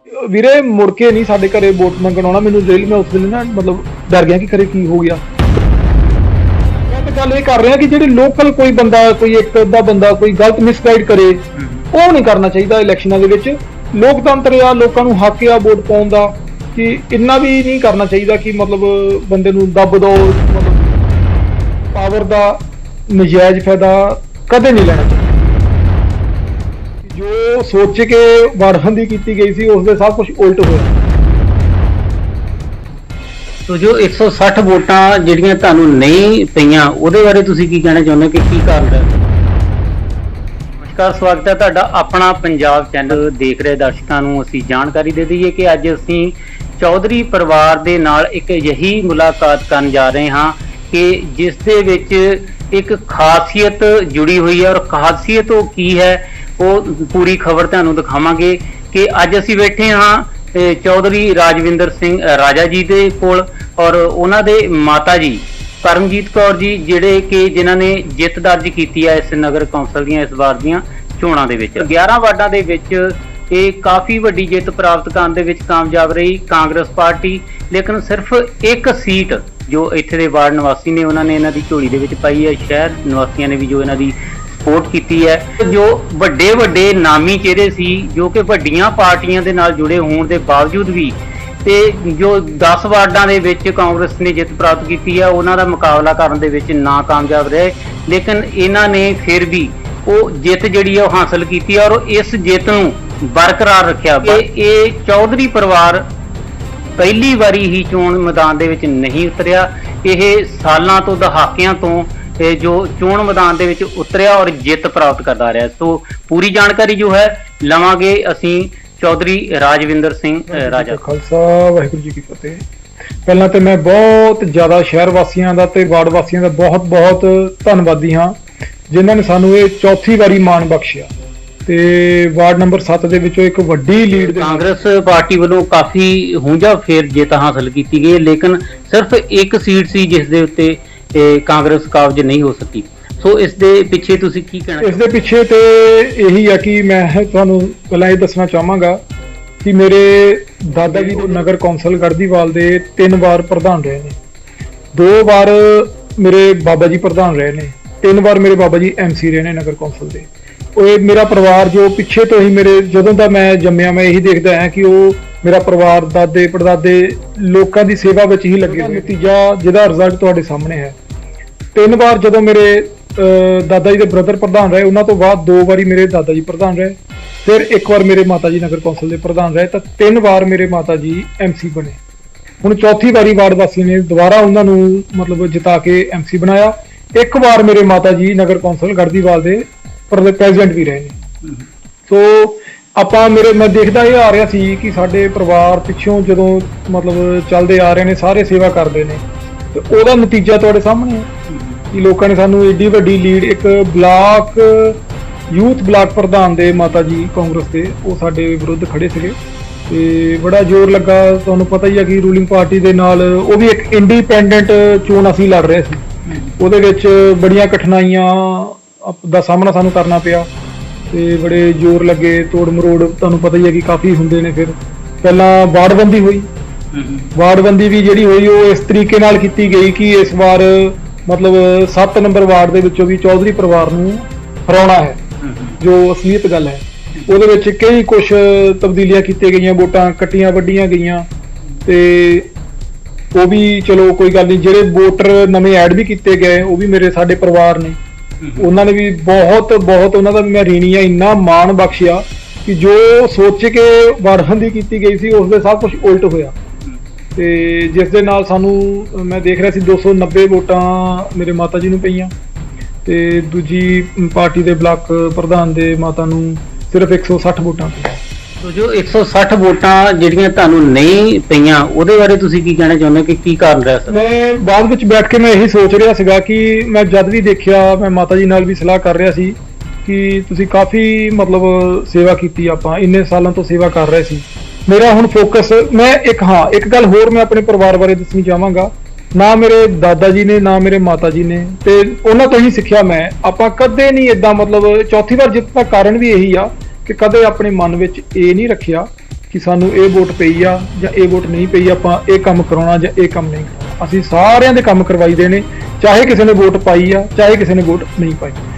ਵੀਰੇ ਮੁੜ ਕੇ ਨਹੀਂ ਸਾਡੇ ਘਰੇ ਵੋਟ ਮੰਗਣ ਆਉਣਾ ਮੈਨੂੰ ਰੇਲ ਮੈਂ ਉਸ ਵੇਲੇ ਨਾ ਮਤਲਬ ਡਰ ਗਿਆ ਕਿ ਘਰੇ ਕੀ ਹੋ ਗਿਆ। ਮੈਂ ਤਾਂ ਗੱਲ ਇਹ ਕਰ ਰਿਹਾ ਕਿ ਜਿਹੜੇ ਲੋਕਲ ਕੋਈ ਬੰਦਾ ਕੋਈ ਇੱਕ ਅੱਧਾ ਬੰਦਾ ਕੋਈ ਗਲਤ ਮਿਸਗਾਈਡ ਕਰੇ ਉਹ ਨਹੀਂ ਕਰਨਾ ਚਾਹੀਦਾ ਇਲੈਕਸ਼ਨਾਂ ਦੇ ਵਿੱਚ। ਲੋਕਤੰਤਰ ਆ, ਲੋਕਾਂ ਨੂੰ ਹੱਕ ਆ ਵੋਟ ਪਾਉਣ ਦਾ, ਕਿ ਇੰਨਾ ਵੀ ਨਹੀਂ ਕਰਨਾ ਚਾਹੀਦਾ ਕਿ ਮਤਲਬ ਬੰਦੇ ਨੂੰ ਦੱਬ ਦੋ। ਮਤਲਬ ਪਾਵਰ ਦਾ ਨਜਾਇਜ਼ ਫਾਇਦਾ ਕਦੇ ਨਹੀਂ ਲੈਣਾ ਚਾਹੀਦਾ। ਜੋ ਸੋਚ ਕੇ ਵਾਰਬੰਦੀ ਕੀਤੀ ਗਈ ਸੀ ਉਸ ਦੇ ਸਭ ਕੁਝ ਉਲਟ ਹੋਇਆ। ਤੋ ਜੋ 160 ਵੋਟਾਂ ਜਿਹੜੀਆਂ ਤੁਹਾਨੂੰ ਨਹੀਂ ਪਈਆਂ ਉਹਦੇ ਬਾਰੇ ਤੁਸੀਂ ਕੀ ਕਹਿਣਾ ਚਾਹੁੰਦੇ ਹੋ ਕਿ ਕੀ ਕਾਰਨ ਹੈ? ਨਮਸਕਾਰ, ਸਵਾਗਤ ਹੈ ਤੁਹਾਡਾ ਆਪਣਾ ਪੰਜਾਬ ਚੈਨਲ ਦੇਖ ਰਹੇ ਦਰਸ਼ਕਾਂ ਨੂੰ ਅਸੀਂ ਜਾਣਕਾਰੀ ਦੇ ਦਈਏ ਕਿ ਅੱਜ ਅਸੀਂ ਚੌਧਰੀ ਪਰਿਵਾਰ ਦੇ ਨਾਲ ਇੱਕ ਅਜਿਹੀ ਮੁਲਾਕਾਤ ਕਰਨ ਜਾ ਰਹੇ ਹਾਂ ਕਿ ਜਿਸ ਦੇ ਵਿੱਚ ਇੱਕ ਖਾਸੀਅਤ ਜੁੜੀ ਹੋਈ ਹੈ ਔਰ ਖਾਸੀਅਤ ਉਹ ਕੀ ਹੈ ਉਹ ਪੂਰੀ ਖਬਰ ਤੁਹਾਨੂੰ ਦਿਖਾਵਾਂਗੇ। ਕਿ ਅੱਜ ਅਸੀਂ ਬੈਠੇ ਹਾਂ ਚੌਧਰੀ ਰਾਜਵਿੰਦਰ ਸਿੰਘ ਰਾਜਾ ਜੀ ਦੇ ਕੋਲ ਔਰ ਉਹਨਾਂ ਦੇ ਮਾਤਾ ਜੀ ਕਰਮਜੀਤ ਕੌਰ ਜੀ ਜਿਹੜੇ ਕਿ ਜਿਨ੍ਹਾਂ ਨੇ ਜਿੱਤ ਦਰਜ ਕੀਤੀ ਹੈ ਇਸ ਨਗਰ ਕੌਂਸਲ ਦੀਆਂ ਇਸ ਵਾਰ ਦੀਆਂ ਚੋਣਾਂ ਦੇ ਵਿੱਚ 11 ਵਾਰਡਾਂ ਦੇ ਵਿੱਚ ਇਹ ਕਾਫੀ ਵੱਡੀ ਜਿੱਤ ਪ੍ਰਾਪਤ ਕਰਨ ਦੇ ਵਿੱਚ ਕਾਮਯਾਬ ਰਹੀ ਕਾਂਗਰਸ ਪਾਰਟੀ। ਲੇਕਿਨ ਸਿਰਫ ਇੱਕ ਸੀਟ ਜੋ ਇੱਥੇ ਦੇ ਵਾਰਡ ਨਿਵਾਸੀ ਨੇ ਉਹਨਾਂ ਨੇ ਇਹਨਾਂ ਦੀ ਝੋਲੀ ਦੇ ਵਿੱਚ ਪਾਈ ਹੈ। ਸ਼ਹਿਰ ਨਿਵਾਸੀਆਂ ਨੇ ਵੀ ਜੋ ਇਹਨਾਂ ਦੀ ਸਪੋਰਟ ਕੀਤੀ ਹੈ। ਜੋ ਵੱਡੇ ਵੱਡੇ ਨਾਮੀ ਚਿਹਰੇ ਸੀ ਜੋ ਕਿ ਵੱਡੀਆਂ ਪਾਰਟੀਆਂ ਦੇ ਨਾਲ ਜੁੜੇ ਹੋਣ ਦੇ ਬਾਵਜੂਦ ਵੀ ਤੇ ਜੋ 10 ਵਾਰਡਾਂ ਦੇ ਵਿੱਚ ਕਾਂਗਰਸ ਨੇ ਜਿੱਤ ਪ੍ਰਾਪਤ ਕੀਤੀ ਹੈ ਉਹਨਾਂ ਦਾ ਮੁਕਾਬਲਾ ਕਰਨ ਦੇ ਵਿੱਚ ਨਾਕਾਮਯਾਬ ਰਹੇ। ਲੇਕਿਨ ਇਹਨਾਂ ਨੇ ਫਿਰ ਵੀ ਉਹ ਜਿੱਤ ਜਿਹੜੀ ਹੈ ਉਹ ਹਾਸਲ ਕੀਤੀ ਹੈ ਔਰ ਇਸ ਜਿੱਤ ਨੂੰ ਬਰਕਰਾਰ ਰੱਖਿਆ। ਇਹ ਚੌਧਰੀ ਪਰਿਵਾਰ ਪਹਿਲੀ ਵਾਰੀ ਹੀ ਚੋਣ ਮੈਦਾਨ ਦੇ ਵਿੱਚ ਨਹੀਂ ਉਤਰਿਆ। ਇਹ ਸਾਲਾਂ ਤੋਂ ਦਹਾਕਿਆਂ ਤੋਂ ਜੋ ਚੋਣ ਮੈਦਾਨ ਦੇ ਵਿੱਚ ਉਤਰਿਆ ਔਰ ਜਿੱਤ ਪ੍ਰਾਪਤ ਕਰਦਾ ਰਿਹਾ। ਸੋ ਪੂਰੀ ਜਾਣਕਾਰੀ ਜੋ ਹੈ ਲਵਾਂਗੇ ਅਸੀਂ ਚੌਧਰੀ ਰਾਜਵਿੰਦਰ ਸਿੰਘ ਰਾਜਾ। ਖਾਲਸਾ ਵਾਹਿਗੁਰੂ ਜੀ ਕੀ ਫਤਿਹ। ਪਹਿਲਾਂ ਤੇ ਮੈਂ ਬਹੁਤ ਜ਼ਿਆਦਾ ਸ਼ਹਿਰ ਵਾਸੀਆਂ ਦਾ ਤੇ ਵਾਰਡ ਵਾਸੀਆਂ ਦਾ ਬਹੁਤ ਬਹੁਤ ਧੰਨਵਾਦੀ ਹਾਂ ਜਿਨ੍ਹਾਂ ਨੇ ਸਾਨੂੰ ਇਹ ਚੌਥੀ ਵਾਰੀ ਮਾਣ ਬਖਸ਼ਿਆ ਤੇ ਵਾਰਡ ਨੰਬਰ 7 ਦੇ ਵਿੱਚੋਂ ਇੱਕ ਵੱਡੀ ਲੀਡ ਦੇ ਕਾਂਗਰਸ ਪਾਰਟੀ ਵੱਲੋਂ ਕਾਫੀ ਹੁੰਜਾ ਫੇਰ ਜਿੱਤ ਹਾਸਲ ਕੀਤੀ ਗਈ। ਲੇਕਿਨ ਸਿਰਫ ਇੱਕ ਸੀਟ ਸੀ ਜਿਸ ਦੇ ਉੱਤੇ ਕਾਂਗਰਸ ਕਾਬਜ ਨਹੀਂ ਹੋ ਸਕੀ। ਸੋ ਇਸ ਦੇ ਪਿੱਛੇ ਤੁਸੀਂ ਕੀ ਕਹਿਣਾ? ਇਸ ਦੇ ਪਿੱਛੇ ਤੇ ਇਹੀ ਆ ਕਿ ਮੈਂ ਤੁਹਾਨੂੰ ਪਹਿਲਾਂ ਇਹ ਦੱਸਣਾ ਚਾਹਾਂਗਾ ਕਿ ਮੇਰੇ ਦਾਦਾ ਜੀ ਨਗਰ ਕੌਂਸਲ ਗੜਦੀਵਾਲ ਦੇ 3 ਵਾਰ ਪ੍ਰਧਾਨ ਰਹੇ ਨੇ। 2 ਵਾਰ ਮੇਰੇ ਬਾਬਾ ਜੀ ਪ੍ਰਧਾਨ ਰਹੇ ਨੇ। 3 ਵਾਰ ਮੇਰੇ ਬਾਬਾ ਜੀ MC ਰਹੇ ਨੇ ਨਗਰ ਕੌਂਸਲ ਦੇ। ਉਹ ਮੇਰਾ ਪਰਿਵਾਰ ਜੋ ਪਿੱਛੇ ਤੋਂ ਹੀ ਮੇਰੇ ਜਦੋਂ ਦਾ ਮੈਂ ਜੰਮਿਆ ਮੈਂ ਇਹੀ ਦੇਖਦਾ ਹਾਂ ਕਿ ਉਹ ਮੇਰਾ ਪਰਿਵਾਰ ਦਾਦੇ ਪੜਦਾਦੇ ਲੋਕਾਂ ਦੀ ਸੇਵਾ ਵਿੱਚ ਹੀ ਲੱਗੇ ਹੋਏ। ਨਤੀਜਾ ਜਿਹਦਾ ਰਿਜ਼ਲਟ ਤੁਹਾਡੇ ਸਾਹਮਣੇ ਹੈ। 3 ਵਾਰ ਜਦੋਂ ਮੇਰੇ ਦਾਦਾ ਜੀ ਦੇ ਬ੍ਰਦਰ ਪ੍ਰਧਾਨ ਰਹੇ ਉਹਨਾਂ ਤੋਂ ਬਾਅਦ 2 ਵਾਰੀ ਮੇਰੇ ਦਾਦਾ ਜੀ ਪ੍ਰਧਾਨ ਰਹੇ, ਫਿਰ 1 ਵਾਰ ਮੇਰੇ ਮਾਤਾ ਜੀ ਨਗਰ ਕੌਂਸਲ ਦੇ ਪ੍ਰਧਾਨ ਰਹੇ ਤਾਂ 3 ਵਾਰ ਮੇਰੇ ਮਾਤਾ ਜੀ MC ਬਣੇ। ਹੁਣ ਚੌਥੀ ਵਾਰੀ ਵਾਰਡ ਵਾਸੀ ਨੇ ਦੁਬਾਰਾ ਉਹਨਾਂ ਨੂੰ ਮਤਲਬ ਜਿਤਾ ਕੇ MC ਬਣਾਇਆ। 1 ਵਾਰ ਮੇਰੇ ਮਾਤਾ ਜੀ ਨਗਰ ਕੌਂਸਲ ਗੜਦੀਵਾਲ ਦੇ ਪ੍ਰੈਜ਼ੀਡੈਂਟ ਵੀ ਰਹੇ ਨੇ। ਸੋ ਆਪਾਂ ਮੈਂ ਦੇਖਦਾ ਇਹ ਆ ਰਿਹਾ ਸੀ ਕਿ ਸਾਡੇ ਪਰਿਵਾਰ ਪਿੱਛੋਂ ਜਦੋਂ ਮਤਲਬ ਚੱਲਦੇ ਆ ਰਹੇ ਨੇ ਸਾਰੇ ਸੇਵਾ ਕਰਦੇ ਨੇ ਤੇ ਉਹਦਾ ਨਤੀਜਾ ਤੁਹਾਡੇ ਸਾਹਮਣੇ ਹੈ ਕਿ ਲੋਕਾਂ ਨੇ ਸਾਨੂੰ ਏਡੀ ਵੱਡੀ ਲੀਡ ਇੱਕ ਬਲਾਕ ਯੂਥ ਬਲਾਕ ਪ੍ਰਧਾਨ ਦੇ ਮਾਤਾ ਜੀ ਕਾਂਗਰਸ ਦੇ ਉਹ ਸਾਡੇ ਵਿਰੁੱਧ ਖੜੇ ਸੀਗੇ ਤੇ ਬੜਾ ਜ਼ੋਰ ਲੱਗਾ। ਤੁਹਾਨੂੰ ਪਤਾ ਹੀ ਹੈ ਕਿ ਰੂਲਿੰਗ ਪਾਰਟੀ ਦੇ ਨਾਲ ਉਹ ਵੀ ਇੱਕ ਇੰਡੀਪੈਂਡੈਂਟ ਚੋਣ ਅਸੀਂ ਲੜ ਰਹੇ ਸੀ। ਉਹਦੇ ਵਿੱਚ ਬੜੀਆਂ ਕਠਿਨਾਈਆਂ ਦਾ ਸਾਹਮਣਾ ਸਾਨੂੰ ਕਰਨਾ ਪਿਆ ਤੇ ਬੜੇ ਜ਼ੋਰ ਲੱਗੇ ਤੋੜ ਮਰੋੜ ਤੁਹਾਨੂੰ ਪਤਾ ਹੀ ਹੈ ਕਿ ਕਾਫੀ ਹੁੰਦੇ ਨੇ। ਫਿਰ ਪਹਿਲਾਂ ਵਾਰਡਬੰਦੀ ਹੋਈ। ਵਾਰਡਬੰਦੀ ਵੀ ਜਿਹੜੀ ਹੋਈ ਉਹ ਇਸ ਤਰੀਕੇ ਨਾਲ ਕੀਤੀ ਗਈ ਕਿ ਇਸ ਵਾਰ ਮਤਲਬ 7 ਨੰਬਰ ਵਾਰਡ ਦੇ ਵਿੱਚੋਂ ਵੀ ਚੌਧਰੀ ਪਰਿਵਾਰ ਨੂੰ ਹਰਾਉਣਾ ਹੈ ਜੋ ਅਸਲੀਅਤ ਗੱਲ ਹੈ। ਉਹਦੇ ਵਿੱਚ ਕਈ ਕੁਝ ਤਬਦੀਲੀਆਂ ਕੀਤੀਆਂ ਗਈਆਂ, ਵੋਟਾਂ ਕੱਟੀਆਂ ਵੱਡੀਆਂ ਗਈਆਂ ਤੇ ਉਹ ਵੀ ਚਲੋ ਕੋਈ ਗੱਲ ਨਹੀਂ। ਜਿਹੜੇ ਵੋਟਰ ਨਵੇਂ ਐਡ ਵੀ ਕੀਤੇ ਗਏ ਉਹ ਵੀ ਸਾਡੇ ਪਰਿਵਾਰ ਨੇ। ਉਹਨਾਂ ਨੇ ਵੀ ਬਹੁਤ ਉਹਨਾਂ ਦਾ ਮੈਂ ਰੀਣੀ ਆ ਇੰਨਾ ਮਾਣ ਬਖਸ਼ਿਆ ਕਿ ਜੋ ਸੋਚ ਕੇ ਵਾਰਬੰਦੀ ਕੀਤੀ ਗਈ ਸੀ ਉਸ ਦੇ ਸਭ ਕੁਝ ਉਲਟ ਹੋਇਆ ਤੇ ਜਿਸ ਦੇ ਨਾਲ ਸਾਨੂੰ ਮੈਂ ਦੇਖ ਰਿਹਾ ਸੀ 290 ਵੋਟਾਂ ਮੇਰੇ ਮਾਤਾ ਜੀ ਨੂੰ ਪਈਆਂ ਤੇ ਦੂਜੀ ਪਾਰਟੀ ਦੇ ਬਲਾਕ ਪ੍ਰਧਾਨ ਦੇ ਮਾਤਾ ਨੂੰ ਸਿਰਫ 160 ਵੋਟਾਂ ਪਈਆਂ। ਸੋ ਜੋ 160 ਵੋਟਾਂ ਜਿਹੜੀਆਂ ਤੁਹਾਨੂੰ ਨਹੀਂ ਪਈਆਂ ਉਹਦੇ ਬਾਰੇ ਤੁਸੀਂ ਕੀ ਕਹਿਣਾ ਚਾਹੁੰਦੇ ਕਿ ਕੀ ਕਾਰਨ ਰਿਹਾ? ਮੈਂ ਬਾਅਦ ਵਿੱਚ ਬੈਠ ਕੇ ਮੈਂ ਇਹੀ ਸੋਚ ਰਿਹਾ ਸੀਗਾ ਕਿ ਮੈਂ ਜਦ ਵੀ ਦੇਖਿਆ ਮੈਂ ਮਾਤਾ ਜੀ ਨਾਲ ਵੀ ਸਲਾਹ ਕਰ ਰਿਹਾ ਸੀ ਕਿ ਤੁਸੀਂ ਕਾਫੀ ਮਤਲਬ ਸੇਵਾ ਕੀਤੀ, ਆਪਾਂ ਇੰਨੇ ਸਾਲਾਂ ਤੋਂ ਸੇਵਾ ਕਰ ਰਹੇ ਸੀ। ਮੇਰਾ ਹੁਣ ਫੋਕਸ ਮੈਂ ਇੱਕ ਗੱਲ ਹੋਰ ਮੈਂ ਆਪਣੇ ਪਰਿਵਾਰ ਬਾਰੇ ਦੱਸਣੀ ਚਾਹਾਂਗਾ। ਨਾ ਮੇਰੇ ਦਾਦਾ ਜੀ ਨੇ ਨਾ ਮੇਰੇ ਮਾਤਾ ਜੀ ਨੇ ਤੇ ਉਹਨਾਂ ਤੋਂ ਹੀ ਸਿੱਖਿਆ ਮੈਂ। ਆਪਾਂ ਕਦੇ ਨਹੀਂ ਏਦਾਂ ਮਤਲਬ ਚੌਥੀ ਵਾਰ ਜਿੱਤ ਦਾ ਕਾਰਨ ਵੀ ਇਹੀ ਆ ਕਿ ਕਦੇ ਆਪਣੇ ਮਨ ਵਿੱਚ ਇਹ ਨਹੀਂ ਰੱਖਿਆ ਕਿ ਸਾਨੂੰ ਇਹ ਵੋਟ ਪਈ ਆ ਜਾਂ ਇਹ ਵੋਟ ਨਹੀਂ ਪਈ, ਆਪਾਂ ਇਹ ਕੰਮ ਕਰਾਉਣਾ ਜਾਂ ਇਹ ਕੰਮ ਨਹੀਂ ਕਰਾਉਣਾ। ਅਸੀਂ ਸਾਰਿਆਂ ਦੇ ਕੰਮ ਕਰਵਾਈਦੇ ਨੇ, ਚਾਹੇ ਕਿਸੇ ਨੇ ਵੋਟ ਪਾਈ ਆ ਚਾਹੇ ਕਿਸੇ ਨੇ ਵੋਟ ਨਹੀਂ ਪਾਈ।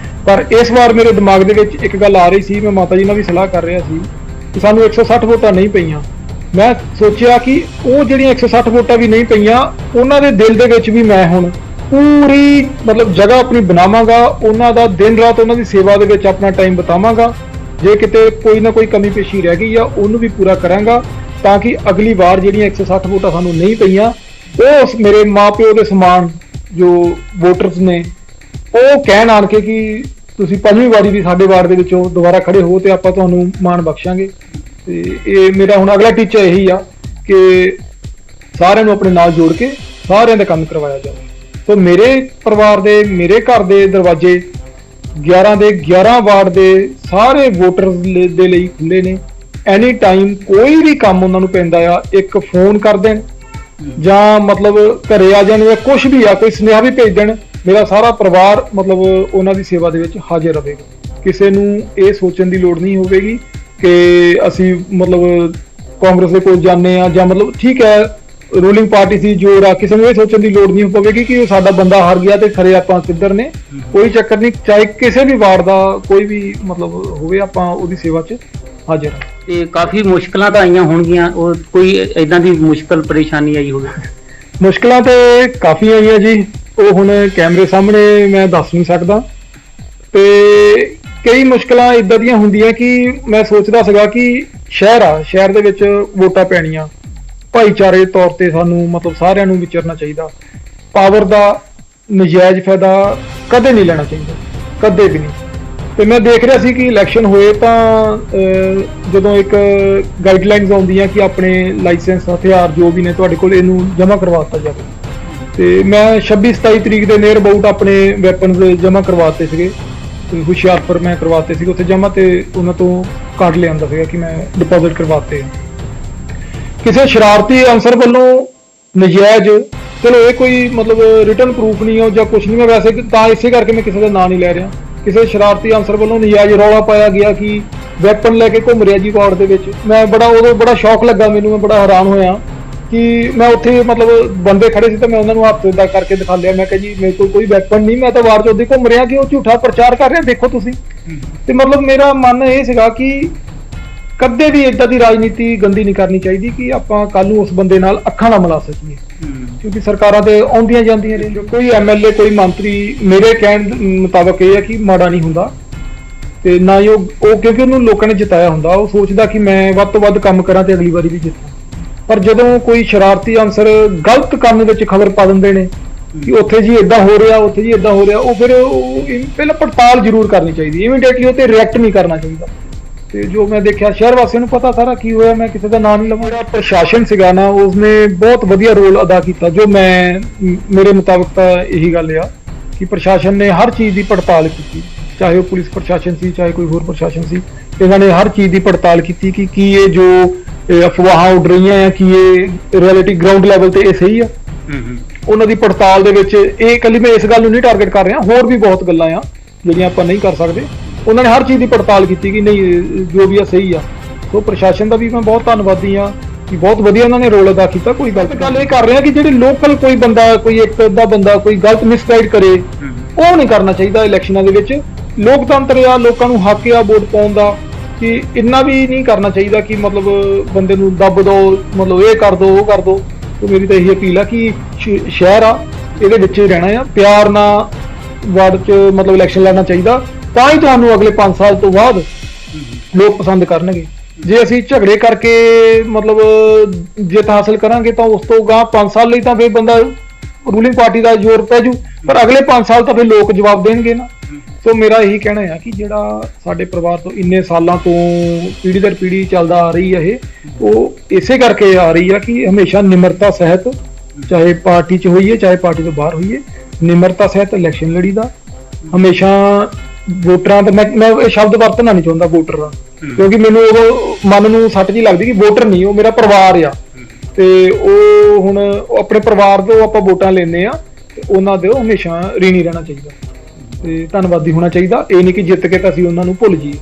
ਪਰ ਇਸ ਵਾਰ ਮੇਰੇ ਦਿਮਾਗ ਦੇ ਵਿੱਚ ਇੱਕ ਗੱਲ ਆ ਰਹੀ ਸੀ, ਮੈਂ ਮਾਤਾ ਜੀ ਨਾਲ ਵੀ ਸਲਾਹ ਕਰ ਰਿਹਾ ਸੀ ਕਿ ਸਾਨੂੰ 160 ਵੋਟਾਂ ਨਹੀਂ ਪਈਆਂ। ਮੈਂ ਸੋਚਿਆ ਕਿ ਉਹ ਜਿਹੜੀਆਂ 160 ਵੋਟਾਂ ਵੀ ਨਹੀਂ ਪਈਆਂ, ਉਹਨਾਂ ਦੇ ਦਿਲ ਦੇ ਵਿੱਚ ਵੀ ਮੈਂ ਹੁਣ ਪੂਰੀ ਮਤਲਬ ਜਗ੍ਹਾ ਆਪਣੀ ਬਣਾਵਾਂਗਾ, ਉਹਨਾਂ ਦਾ ਦਿਨ ਰਾਤ ਉਹਨਾਂ ਦੀ ਸੇਵਾ ਦੇ ਵਿੱਚ ਆਪਣਾ ਟਾਈਮ ਬਿਤਾਵਾਂਗਾ। ਜੇ ਕਿਤੇ ਕੋਈ ਨਾ ਕੋਈ ਕਮੀ ਪੇਸ਼ੀ ਰਹਿ ਗਈ ਆ ਉਹਨੂੰ ਵੀ ਪੂਰਾ ਕਰਾਂਗਾ, ਤਾਂ ਕਿ ਅਗਲੀ ਵਾਰ ਜਿਹੜੀਆਂ 160 ਵੋਟਾਂ ਸਾਨੂੰ ਨਹੀਂ ਪਈਆਂ, ਉਹ ਮੇਰੇ ਮਾਪਿਓ ਦੇ ਸਮਾਨ ਜੋ ਵੋਟਰਸ ਨੇ ਉਹ ਕਹਿਣ ਆਣ ਕੇ ਕਿ ਤੁਸੀਂ ਪੰਜਵੀਂ ਵਾਰੀ ਵੀ ਸਾਡੇ ਵਾਰਡ ਦੇ ਵਿੱਚੋਂ ਦੁਬਾਰਾ ਖੜੇ ਹੋ ਤੇ ਆਪਾਂ ਤੁਹਾਨੂੰ ਮਾਣ ਬਖਸ਼ਾਂਗੇ। ਤੇ ਇਹ ਮੇਰਾ ਹੁਣ ਅਗਲਾ ਟੀਚਾ ਇਹੀ ਆ ਕਿ ਸਾਰਿਆਂ ਨੂੰ ਆਪਣੇ ਨਾਲ ਜੋੜ ਕੇ ਸਾਰਿਆਂ ਦਾ ਕੰਮ ਕਰਵਾਇਆ ਜਾਵੇ। ਸੋ ਮੇਰੇ ਪਰਿਵਾਰ ਦੇ, ਮੇਰੇ ਘਰ ਦੇ ਦਰਵਾਜ਼ੇ 11 ਦੇ 11 ਵਾਰਡ ਦੇ ਸਾਰੇ ਵੋਟਰਸ ਦੇ ਲਈ ਖੁੱਲੇ ਨੇ। ਐਨੀ ਟਾਈਮ ਕੋਈ ਵੀ ਕੰਮ ਉਹਨਾਂ ਨੂੰ ਪੈਂਦਾ ਆ, ਇੱਕ ਫੋਨ ਕਰ ਦੇਣ ਜਾਂ ਮਤਲਬ ਘਰੇ ਆ ਜਾਣ ਜਾਂ ਕੁਝ ਵੀ ਆ, ਕੋਈ ਸੁਨੇਹਾ ਵੀ ਭੇਜ ਦੇਣ, ਮੇਰਾ ਸਾਰਾ ਪਰਿਵਾਰ ਮਤਲਬ ਉਹਨਾਂ ਦੀ ਸੇਵਾ ਦੇ ਵਿੱਚ ਹਾਜ਼ਰ ਰਹੇਗਾ। ਕਿਸੇ ਨੂੰ ਇਹ ਸੋਚਣ ਦੀ ਲੋੜ ਨਹੀਂ ਹੋਵੇਗੀ ਕਿ ਅਸੀਂ ਮਤਲਬ ਕਾਂਗਰਸ ਦੇ ਕੋਲ ਜਾਂਦੇ ਆ ਜਾਂ ਮਤਲਬ ਠੀਕ ਹੈ ਰੂਲਿੰਗ ਪਾਰਟੀ ਸੀ ਜੋ ਕਿਸੇ ਨੂੰ ਇਹ ਸੋਚਣ ਦੀ ਲੋੜ ਨਹੀਂ ਪਵੇਗੀ ਕਿ ਸਾਡਾ ਬੰਦਾ ਹਾਰ ਗਿਆ ਤੇ ਖਰੇ ਆਪਾਂ ਕਿੱਧਰ ਨੇ। ਕੋਈ ਚੱਕਰ ਨਹੀਂ, ਚਾਹੇ ਕਿਸੇ ਵੀ ਵਾਰਡ ਦਾ ਕੋਈ ਵੀ ਮਤਲਬ ਹੋਵੇ, ਆਪਾਂ ਉਹਦੀ ਸੇਵਾ 'ਚ ਹਾਜ਼ਰ ਹਾਂ। ਤੇ ਕਾਫੀ ਮੁਸ਼ਕਲਾਂ ਤਾਂ ਆਈਆਂ ਹੋਣਗੀਆਂ, ਉਹ ਕੋਈ ਇਦਾਂ ਦੀ ਮੁਸ਼ਕਲ ਪਰੇਸ਼ਾਨੀ ਆਈ ਹੋਵੇ? ਮੁਸ਼ਕਲਾਂ ਤੇ ਕਾਫੀ ਆਈਆਂ ਜੀ, ਉਹ ਹੁਣ ਕੈਮਰੇ ਸਾਹਮਣੇ ਮੈਂ ਦੱਸ ਨਹੀਂ ਸਕਦਾ। ਤੇ ਕਈ ਮੁਸ਼ਕਲਾਂ ਇਦਾਂ ਦੀਆਂ ਹੁੰਦੀਆਂ ਕਿ ਮੈਂ ਸੋਚਦਾ ਸੀਗਾ ਕਿ ਸ਼ਹਿਰ ਦੇ ਵਿੱਚ ਵੋਟਾਂ ਪੈਣੀਆਂ, ਭਾਈਚਾਰੇ ਤੌਰ ਤੇ ਸਾਨੂੰ ਮਤਲਬ ਸਾਰਿਆਂ ਨੂੰ ਵਿਚਰਨਾ ਚਾਹੀਦਾ। ਪਾਵਰ ਦਾ ਨਜਾਇਜ਼ ਫਾਇਦਾ ਕਦੇ ਨਹੀਂ ਲੈਣਾ ਚਾਹੀਦਾ, ਕਦੇ ਵੀ ਨਹੀਂ। ਤੇ ਮੈਂ ਦੇਖ ਰਿਹਾ ਸੀ ਕਿ ਇਲੈਕਸ਼ਨ ਹੋਏ ਤਾਂ ਜਦੋਂ ਇੱਕ ਗਾਈਡਲਾਈਨਸ ਆਉਂਦੀਆਂ ਕਿ ਆਪਣੇ ਲਾਇਸੈਂਸ ਹਥਿਆਰ ਜੋ ਵੀ ਨੇ ਤੁਹਾਡੇ ਕੋਲ ਇਹਨੂੰ ਜਮ੍ਹਾਂ ਕਰਵਾਤਾ ਜਾਵੇ। ਤੇ ਮੈਂ 26-27 ਤਰੀਕ ਦੇ ਨੀਅਰ ਅਬਾਊਟ ਆਪਣੇ ਵੈਪਨਸ ਜਮ੍ਹਾਂ ਕਰਵਾਤੇ ਸੀਗੇ, ਹੁਸ਼ਿਆਰਪੁਰ ਮੈਂ ਕਰਵਾਤੇ ਸੀਗੇ ਉੱਥੇ ਜਮ੍ਹਾਂ, ਤੇ ਉਹਨਾਂ ਤੋਂ ਕਾਰਡ ਲਿਆਂਦਾ ਸੀਗਾ ਕਿ ਮੈਂ ਡਿਪੋਜ਼ਿਟ ਕਰਵਾਤੇ। ਕਿਸੇ ਸ਼ਰਾਰਤੀ ਅਨਸਰ ਵੱਲੋਂ ਨਜਾਇਜ਼, ਚਲੋ ਇਹ ਕੋਈ ਮਤਲਬ ਰਿਟਨ ਪ੍ਰੂਫ ਨਹੀਂ ਹੋ ਜਾਂ ਕੁਝ ਨਹੀਂ, ਮੈਂ ਵੈਸੇ ਤਾਂ ਇਸੇ ਕਰਕੇ ਮੈਂ ਕਿਸੇ ਦਾ ਨਾਂ ਨਹੀਂ ਲੈ ਰਿਹਾ। ਕਿਸੇ ਸ਼ਰਾਰਤੀ ਅਨਸਰ ਵੱਲੋਂ ਨਜਾਇਜ਼ ਰੌਲਾ ਪਾਇਆ ਗਿਆ ਕਿ ਵੈਪਨ ਲੈ ਕੇ ਘੁੰਮ ਰਿਹਾ ਜੀ ਵਾਰਡ ਦੇ ਵਿੱਚ। ਮੈਂ ਉਦੋਂ ਬੜਾ ਸ਼ੌਕ ਲੱਗਾ ਮੈਨੂੰ, ਮੈਂ ਬੜਾ ਹੈਰਾਨ ਹੋਇਆ ਕਿ ਮੈਂ ਉੱਥੇ ਮਤਲਬ ਬੰਦੇ ਖੜੇ ਸੀ ਤਾਂ ਮੈਂ ਉਹਨਾਂ ਨੂੰ ਹੱਥ ਏਦਾਂ ਕਰਕੇ ਦਿਖਾ ਲਿਆ। ਮੈਂ ਕਿਹਾ ਜੀ ਮੇਰੇ ਕੋਲ ਕੋਈ ਵੈਪਨ ਨਹੀਂ, ਮੈਂ ਤਾਂ ਵਾਰਡ 'ਚ ਉੱਥੇ ਘੁੰਮ ਰਿਹਾ ਕਿ ਉਹ ਝੂਠਾ ਪ੍ਰਚਾਰ ਕਰ ਰਿਹਾ, ਦੇਖੋ ਤੁਸੀਂ। ਤੇ ਮਤਲਬ ਮੇਰਾ ਮਨ ਇਹ ਸੀਗਾ ਕਿ ਕਦੇ ਵੀ ਏਦਾਂ ਦੀ ਰਾਜਨੀਤੀ ਗੰਦੀ ਨਹੀਂ ਕਰਨੀ ਚਾਹੀਦੀ ਕਿ ਆਪਾਂ ਕੱਲ ਨੂੰ ਉਸ ਬੰਦੇ ਨਾਲ ਅੱਖਾਂ ਨਾ ਮਿਲਾ ਸਕੀਏ, ਕਿਉਂਕਿ ਸਰਕਾਰਾਂ ਤੇ ਆਉਂਦੀਆਂ ਜਾਂਦੀਆਂ ਨੇ। ਕੋਈ ਐਮਐਲਏ ਕੋਈ ਮੰਤਰੀ ਮੇਰੇ ਕਹਿਣ ਮੁਤਾਬਕ ਇਹ ਹੈ ਕਿ ਮਾੜਾ ਨਹੀਂ ਹੁੰਦਾ, ਤੇ ਨਾ ਹੀ ਉਹ ਕਿਉਂਕਿ ਉਹਨੂੰ ਲੋਕਾਂ ਨੇ ਜਿਤਾਇਆ ਹੁੰਦਾ, ਉਹ ਸੋਚਦਾ ਕਿ ਮੈਂ ਵੱਧ ਤੋਂ ਵੱਧ ਕੰਮ ਕਰਾਂ ਤੇ ਅਗਲੀ ਵਾਰੀ ਵੀ ਜਿੱਤਾਂ। ਪਰ ਜਦੋਂ ਕੋਈ ਸ਼ਰਾਰਤੀ ਅਨਸਰ ਗਲਤ ਕੰਮ ਵਿੱਚ ਖਬਰ ਪਾ ਦਿੰਦੇ ਨੇ ਕਿ ਉੱਥੇ ਜੀ ਇਦਾਂ ਹੋ ਰਿਹਾ, ਉੱਥੇ ਜੀ ਇਦਾਂ ਹੋ ਰਿਹਾ, ਉਹ ਫਿਰ ਪਹਿਲਾਂ ਪੜਤਾਲ ਜ਼ਰੂਰ ਕਰਨੀ ਚਾਹੀਦੀ, ਇਮੀਡੀਏਟਲੀ ਉਹ ਤੇ ਰਿਐਕਟ ਨਹੀਂ ਕਰਨਾ ਚਾਹੀਦਾ। ਤੇ ਜੋ ਮੈਂ ਦੇਖਿਆ ਸ਼ਹਿਰ ਵਾਸੀਆਂ ਨੂੰ ਪਤਾ ਸਾਰਾ ਕੀ ਹੋਇਆ, ਮੈਂ ਕਿਸੇ ਦਾ ਨਾਂ ਨਹੀਂ ਲਵਾਂਗਾ। ਪ੍ਰਸ਼ਾਸਨ ਸੀਗਾ ਨਾ, ਉਸਨੇ ਬਹੁਤ ਵਧੀਆ ਰੋਲ ਅਦਾ ਕੀਤਾ। ਜੋ ਮੇਰੇ ਮੁਤਾਬਕ ਤਾਂ ਇਹੀ ਗੱਲ ਆ ਕਿ ਪ੍ਰਸ਼ਾਸਨ ਨੇ ਹਰ ਚੀਜ਼ ਦੀ ਪੜਤਾਲ ਕੀਤੀ, ਚਾਹੇ ਉਹ ਪੁਲਿਸ ਪ੍ਰਸ਼ਾਸਨ ਸੀ ਚਾਹੇ ਕੋਈ ਹੋਰ ਪ੍ਰਸ਼ਾਸਨ ਸੀ। ਇਹਨਾਂ ਨੇ ਹਰ ਚੀਜ਼ ਦੀ ਪੜਤਾਲ ਕੀਤੀ ਕਿ ਕੀ ਇਹ ਜੋ ਅਫਵਾਹਾਂ ਉੱਡ ਰਹੀਆਂ ਆ ਕਿ ਇਹ ਰਿਐਲਿਟੀ ਗਰਾਊਂਡ ਲੈਵਲ ਤੇ ਇਹ ਸਹੀ ਆ। ਉਹਨਾਂ ਦੀ ਪੜਤਾਲ ਦੇ ਵਿੱਚ ਇਹ ਇਕੱਲੀ ਮੈਂ ਇਸ ਗੱਲ ਨੂੰ ਨਹੀਂ ਟਾਰਗੇਟ ਕਰ ਰਿਹਾ, ਹੋਰ ਵੀ ਬਹੁਤ ਗੱਲਾਂ ਆ ਜਿਹੜੀਆਂ ਆਪਾਂ ਨਹੀਂ ਕਰ ਸਕਦੇ। ਉਹਨਾਂ ਨੇ ਹਰ ਚੀਜ਼ ਦੀ ਪੜਤਾਲ ਕੀਤੀ ਕਿ ਨਹੀਂ ਜੋ ਵੀ ਆ ਸਹੀ ਆ। ਸੋ ਪ੍ਰਸ਼ਾਸਨ ਦਾ ਵੀ ਮੈਂ ਬਹੁਤ ਧੰਨਵਾਦੀ ਆ ਕਿ ਬਹੁਤ ਵਧੀਆ ਉਹਨਾਂ ਨੇ ਰੋਲ ਅਦਾ ਕੀਤਾ। ਕੋਈ ਗਲਤ ਗੱਲ ਇਹ ਕਰ ਰਿਹਾ ਕਿ ਜਿਹੜੇ ਲੋਕਲ ਕੋਈ ਬੰਦਾ, ਕੋਈ ਇੱਕ ਅੱਧਾ ਬੰਦਾ ਕੋਈ ਗਲਤ ਮਿਸਗਾਈਡ ਕਰੇ, ਉਹ ਨਹੀਂ ਕਰਨਾ ਚਾਹੀਦਾ ਇਲੈਕਸ਼ਨਾਂ ਦੇ ਵਿੱਚ। ਲੋਕਤੰਤਰ ਆ, ਲੋਕਾਂ ਨੂੰ ਹੱਕ ਆ ਵੋਟ ਪਾਉਣ ਦਾ, ਕਿ ਇੰਨਾ ਵੀ ਨਹੀਂ ਕਰਨਾ ਚਾਹੀਦਾ ਕਿ ਮਤਲਬ ਬੰਦੇ ਨੂੰ ਦੱਬ ਦੋ, ਮਤਲਬ ਇਹ ਕਰ ਦੋ ਉਹ ਕਰ ਦੋ। ਤੇ ਮੇਰੀ ਤਾਂ ਇਹੀ ਅਪੀਲ ਆ ਕਿ ਸ਼ਹਿਰ ਆ ਇਹਦੇ ਵਿੱਚ ਹੀ ਰਹਿਣਾ ਆ, ਪਿਆਰ ਨਾਲ ਵਾਰਡ 'ਚ ਮਤਲਬ ਇਲੈਕਸ਼ਨ ਲੜਨਾ ਚਾਹੀਦਾ, ਤਾਂ ਹੀ ਤੁਹਾਨੂੰ ਅਗਲੇ 5 ਸਾਲ ਤੋਂ ਬਾਅਦ ਲੋਕ ਪਸੰਦ ਕਰਨਗੇ। ਜੇ ਅਸੀਂ ਝਗੜੇ ਕਰਕੇ ਮਤਲਬ ਜਿੱਤ ਹਾਸਲ ਕਰਾਂਗੇ ਤਾਂ ਉਸ ਤੋਂ ਗਾਂ 5 ਸਾਲ ਲਈ ਤਾਂ ਫਿਰ ਬੰਦਾ ਰੂਲਿੰਗ ਪਾਰਟੀ ਦਾ ਜ਼ੋਰ ਪੈ ਜੂ, ਪਰ ਅਗਲੇ 5 ਸਾਲ ਤਾਂ ਫਿਰ ਲੋਕ ਜਵਾਬ ਦੇਣਗੇ ਨਾ। ਸੋ ਮੇਰਾ ਇਹੀ ਕਹਿਣਾ ਆ ਕਿ ਜਿਹੜਾ ਸਾਡੇ ਪਰਿਵਾਰ ਤੋਂ ਇੰਨੇ ਸਾਲਾਂ ਤੋਂ ਪੀੜ੍ਹੀ ਦਰ ਪੀੜ੍ਹੀ ਚੱਲਦਾ ਆ ਰਹੀ ਹੈ ਇਹ, ਉਹ ਇਸੇ ਕਰਕੇ ਆ ਰਹੀ ਆ ਕਿ ਹਮੇਸ਼ਾ ਨਿਮਰਤਾ ਸਹਿਤ, ਚਾਹੇ ਪਾਰਟੀ 'ਚ ਹੋਈਏ ਚਾਹੇ ਪਾਰਟੀ ਤੋਂ ਬਾਹਰ ਹੋਈਏ, ਨਿਮਰਤਾ ਸਹਿਤ ਇਲੈਕਸ਼ਨ ਲੜੀਦਾ। ਹਮੇਸ਼ਾ ਵੋਟਰਾਂ ਦਾ ਮੈਂ ਇਹ ਸ਼ਬਦ ਵਰਤਣਾ ਨਹੀਂ ਚਾਹੁੰਦਾ ਵੋਟਰ ਦਾ, ਕਿਉਂਕਿ ਮੈਨੂੰ ਉਹ ਮਨ ਨੂੰ ਸੱਟ ਜਿਹੀ ਲੱਗਦੀ ਕਿ ਵੋਟਰ ਨਹੀਂ, ਉਹ ਮੇਰਾ ਪਰਿਵਾਰ ਆ। ਤੇ ਉਹ ਹੁਣ ਆਪਣੇ ਪਰਿਵਾਰ ਤੋਂ ਆਪਾਂ ਵੋਟਾਂ ਲੈਂਦੇ ਆ, ਤੇ ਉਹਨਾਂ ਦੇ ਹਮੇਸ਼ਾ ਰੀਣੀ ਰਹਿਣਾ ਚਾਹੀਦਾ ਤੇ ਧੰਨਵਾਦੀ ਹੋਣਾ ਚਾਹੀਦਾ। ਇਹ ਨਹੀਂ ਕਿ ਜਿੱਤ ਕੇ ਤਾਂ ਅਸੀਂ ਉਹਨਾਂ ਨੂੰ ਭੁੱਲ ਜਾਈਏ,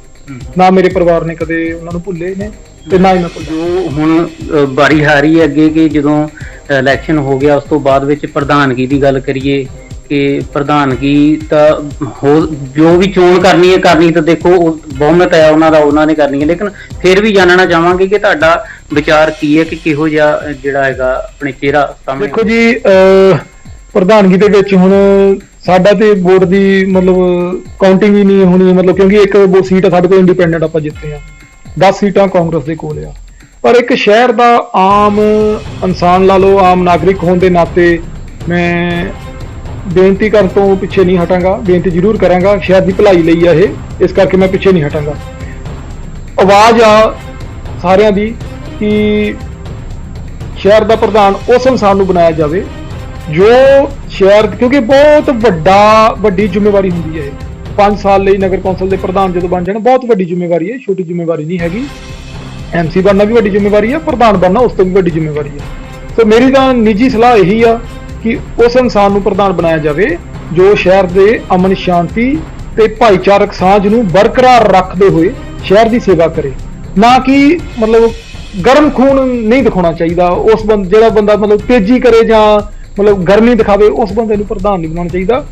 ਨਾ ਮੇਰੇ ਪਰਿਵਾਰ ਨੇ ਕਦੇ ਉਹਨਾਂ ਨੂੰ ਭੁੱਲੇ ਨੇ। ਤੇ ਨਾ ਹੀ ਮੈਂ ਭੁੱਲਾਂ। ਜੋ ਹੁਣ ਵਾਰੀ ਆ ਰਹੀ ਹੈ ਅੱਗੇ ਕਿ ਜਦੋਂ ਇਲੈਕਸ਼ਨ ਹੋ ਗਿਆ ਉਸ ਤੋਂ ਬਾਅਦ ਵਿੱਚ ਪ੍ਰਧਾਨਗੀ ਦੀ ਗੱਲ ਕਰੀਏ ਕਿ ਪ੍ਰਧਾਨਗੀ ਤਾਂ ਹੋ ਜੋ ਵੀ ਚੋਣ ਕਰਨੀ ਤਾਂ ਦੇਖੋ ਉਹ ਬਹੁਮਤ ਹੈ ਉਹਨਾਂ ਦਾ, ਉਹਨਾਂ ਨੇ ਕਰਨੀ ਹੈ, ਲੇਕਿਨ ਫਿਰ ਵੀ ਜਾਣਨਾ ਚਾਹਾਂਗੇ ਕਿ ਤੁਹਾਡਾ ਵਿਚਾਰ ਕੀ ਹੈ ਕਿ ਕਿਹੋ ਜਿਹਾ ਜਿਹੜਾ ਹੈਗਾ ਆਪਣੇ ਚਿਹਰਾ ਸਾਹਮਣੇ। ਦੇਖੋ ਜੀ, ਪ੍ਰਧਾਨਗੀ ਦੇ ਵਿੱਚ ਹੁਣ ਸਾਡਾ ਤੇ ਵੋਟ ਦੀ ਮਤਲਬ ਕਾਊਂਟਿੰਗ ਹੀ ਨਹੀਂ ਹੋਣੀ, ਮਤਲਬ ਕਿਉਂਕਿ ਇੱਕ ਸੀਟ ਸਾਡੇ ਕੋਲ ਇੰਡੀਪੈਂਡੈਂਟ ਆਪਾਂ ਜਿੱਤੇ ਆ, 10 ਸੀਟਾਂ ਕਾਂਗਰਸ ਦੇ ਕੋਲ ਆ। ਪਰ ਇੱਕ ਸ਼ਹਿਰ ਦਾ ਆਮ ਇਨਸਾਨ ਲਾ ਲਓ, ਆਮ ਨਾਗਰਿਕ ਹੋਣ ਦੇ ਨਾਤੇ ਮੈਂ ਬੇਨਤੀ ਕਰਨ ਤੋਂ ਪਿੱਛੇ ਨਹੀਂ ਹਟਾਂਗਾ, ਬੇਨਤੀ ਜ਼ਰੂਰ ਕਰਾਂਗਾ। ਸ਼ਹਿਰ ਦੀ ਭਲਾਈ ਲਈ ਆ ਇਹ, ਇਸ ਕਰਕੇ ਮੈਂ ਪਿੱਛੇ ਨਹੀਂ ਹਟਾਂਗਾ। ਆਵਾਜ਼ ਆ ਸਾਰਿਆਂ ਦੀ ਕਿ ਸ਼ਹਿਰ ਦਾ ਪ੍ਰਧਾਨ ਉਸ ਇਨਸਾਨ ਨੂੰ ਬਣਾਇਆ ਜਾਵੇ ਜੋ ਸ਼ਹਿਰ, ਕਿਉਂਕਿ ਬਹੁਤ ਵੱਡੀ ਜ਼ਿੰਮੇਵਾਰੀ ਹੁੰਦੀ ਹੈ ਇਹ। 5 ਸਾਲ ਲਈ ਨਗਰ ਕੌਂਸਲ ਦੇ ਪ੍ਰਧਾਨ ਜਦੋਂ ਬਣ ਜਾਣਾ ਬਹੁਤ ਵੱਡੀ ਜ਼ਿੰਮੇਵਾਰੀ ਹੈ, ਛੋਟੀ ਜ਼ਿੰਮੇਵਾਰੀ ਨਹੀਂ ਹੈਗੀ। MC ਬਣਨਾ ਵੀ ਵੱਡੀ ਜ਼ਿੰਮੇਵਾਰੀ ਹੈ, ਪ੍ਰਧਾਨ ਬਣਨਾ ਉਸ ਤੋਂ ਵੀ ਵੱਡੀ ਜ਼ਿੰਮੇਵਾਰੀ ਹੈ। ਸੋ ਮੇਰੀ ਤਾਂ ਨਿੱਜੀ ਸਲਾਹ ਇਹੀ ਆ ਕਿ ਉਸ ਇਨਸਾਨ ਨੂੰ ਪ੍ਰਧਾਨ ਬਣਾਇਆ ਜਾਵੇ ਜੋ ਸ਼ਹਿਰ ਦੇ ਅਮਨ ਸ਼ਾਂਤੀ ਤੇ ਭਾਈਚਾਰਕ ਸਾਂਝ ਨੂੰ ਬਰਕਰਾਰ ਰੱਖਦੇ ਹੋਏ ਸ਼ਹਿਰ ਦੀ ਸੇਵਾ ਕਰੇ, ਨਾ ਕਿ ਮਤਲਬ ਗਰਮ ਖੂਨ ਨਹੀਂ ਦਿਖਾਉਣਾ ਚਾਹੀਦਾ। ਉਸ ਜਿਹੜਾ ਬੰਦਾ ਮਤਲਬ ਤੇਜ਼ੀ ਕਰੇ ਜਾਂ ਮਤਲਬ ਗਰਮੀ ਦਿਖਾਵੇ, ਉਸ ਬੰਦੇ ਨੂੰ ਪ੍ਰਧਾਨ ਨਹੀਂ ਬਣਾਉਣਾ ਚਾਹੀਦਾ।